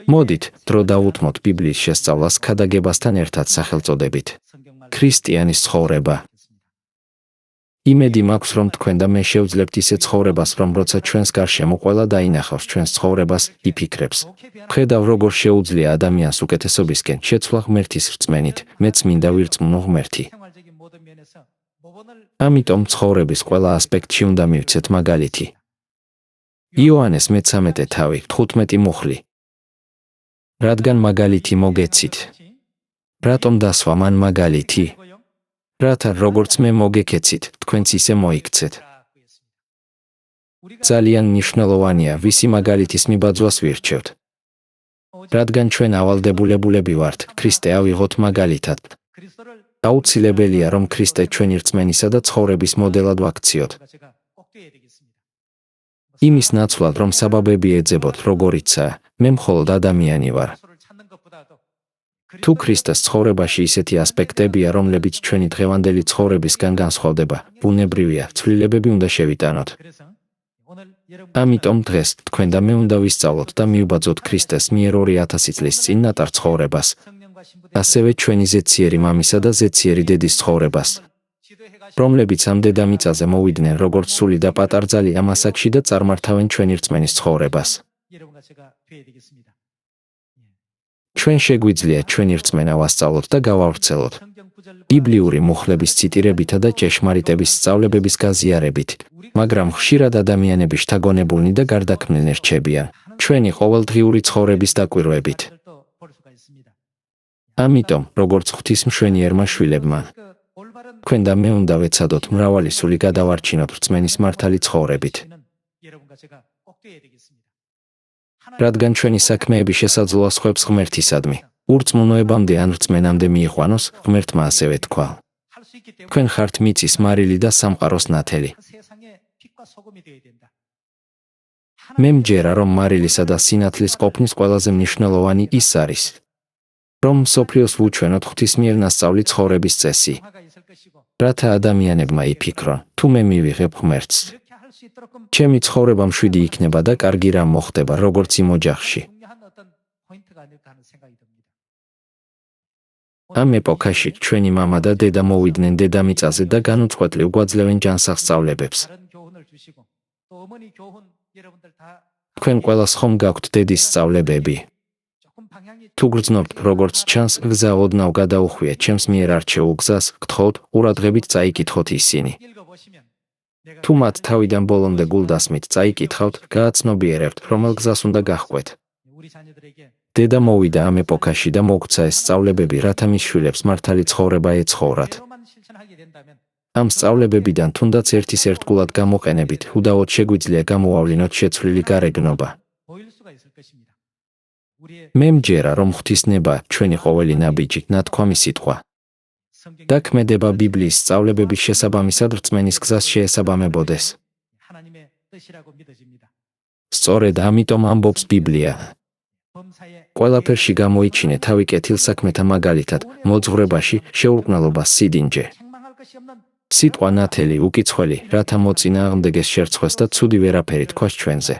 მოდით, დრო დავუთმოთ ბიბლიის შესწავლას ქადაგებასთან ერთად სახელწოდებით. ქრისტიანის ცხოვრება. იმედი მაქვს, რომ თქვენ და მე შევძლებთ ისე ცხოვრებას, რომ როცა ჩვენს გარშემო ყველა დაინახავს ჩვენს ცხოვრებას, იფიქრებს. ხედავ, როგორ შეუძლია ადამიანს უკეთესობისკენ შეცვლა ღმერთის რწმენით, მეც მინდა ვირწმუნო ღმერთი. ამიტომ ცხოვრების ყველა ასპექტში უნდა მივცეთ მაგალითი. იოანეს მე-13 თავი, 15 მუხლი. რადგან მაგალითი მოგეცით. რატომ დასვა მან მაგალითი? რათა როგორც მე მოგეკეცით, თქვენც ისე მოიქცეთ. ძალიან მნიშვნელოვანია, ვისი მაგალითის მიბაძვას ვირჩევთ. რადგან ჩვენ ავალდებულებულები ვართ, ქრისტე ავიღოთ მაგალითად. აუცილებელია, რომ ქრისტე ჩვენი რწმენისა და ცხოვრების მოდელად ვაქციოთ. იმის ნაცვლად, რომ საბაბები ეძებოთ, როგორიცაა, მე მხოლოდ ადამიანი ვარ. თუ ქრისტეს ცხოვრებაში ისეთი ასპექტებია, რომლებიც ჩვენი დღევანდელი ცხოვრებისგან განსხვავდება, ბუნებრივია, ცვლილებები უნდა შევიტანოთ. ამიტომ დღეს თქვენ და მე უნდა ვისწავლოთ და მივბაძოთ ქრისტეს მიერ 2000 წლის წინ ნატარ ცხოვრებას. ასევე ჩვენი ზეციერი მამისა და ზეციერი დედის ცხოვრებას, რომლებიც ამ დედამიწაზე მოვიდნენ როგორც სული და პატარძალი ამ ასაკში და წარმართავენ ჩვენი რწმენის ცხოვრებას. ჩვენ შეგვიძლია ჩვენი რწმენა ვასწავლოთ და გავავრცელოთ. ბიბლიური მუხლების ციტირებითა და ჭეშმარიტების სწავლებების გაზიარებით, მაგრამ ხშირად ადამიანები შთაგონებულნი და გარდაქმნილნი რჩებიან, ჩვენი ყოველდღიური ცხოვრების დაკვირვებით. ამიტომ, როგორც ღვთისმშვენიერმა შვილებმა, თქვენ და მე უნდა ვეცადოთ მრავალი სული გადავარჩინოთ რწმენის მართალი ცხოვრებით. რადგან ჩვენი საქმეები შესაძლოა სხვებს ღმერთისადმი, ურწმუნოებამდე ან რწმენამდე მიიყვანოს, ღმერთმა ასევე თქვა. თქვენ ხართ მიწის მარილი და სამყაროს ნათელი. მე მჯერა, რომ მარილისა და სინათლის ყოფნის ყველაზე მნიშვნელოვანი ის არის, რომ მსოფლიოს ვუჩვენოთ ღვთისმიერ ნასწავლი ცხოვრების წესი. რათა ადამიანებმა იფიქრონ, თუ მე მივიღებ ღმერთს, ჩემი ცხოვრება მშვიდი იქნება და კარგი რამ მოხდება, როგორც იმ ოჯახში. ამ ეპოქაში ჩვენი მამა და დედა მოვიდნენ დედამიწაზე და განუწყვეტლივ გვაძლევენ ჯანსაღ სწავლებებს. თქვენ ყველას ხომ გაქვთ დედის სწავლებები? თუ გრძნობთ, როგორც ჩანს, გზა ოდნავ გადაუხვია ჩემს მიერ არჩეულ გზას, გთხოვთ, ყურადღებით წაიკითხოთ ისინი. თუ მათ თავიდან ბოლომდე გულდასმით წაიკითხავთ, გააცნობიერებთ, რომელ გზას უნდა გაჰყვეთ. დედა მოვიდა ამ ეპოქაში და მოგცა ეს სწავლებები, რათა მის შვილებს მართალი ცხოვრება ეცხოვრათ. ამ სწავლებებიდან თუნდაც ერთის ერთგულად გამოყენებით, უდაოდ შეგვიძლია გამოავლინოთ შეცვლილი გარეგნობა. მე მჯერა, რომ ღვთისნება, ჩვენი ყოველი ნაბიჯი, ნათქვამი სიტყვა. დაქმედება ბიბლიის სწავლებების შესაბამისად რწმენის გზას შეესაბამებოდეს. სწორედ ამიტომ ამბობს ბიბლია. ყველაფერში გამოიჩინე თავი კეთილსაქმეთა მაგალითად, მოძღვრებაში, შეურყნელობას სიდინჯე. სიტყვა ნათელი, უკიცხველი, რათა მოწინააღმდეგეს შერცხვეს და ცუდი ვერაფერი თქვას ჩვენზე.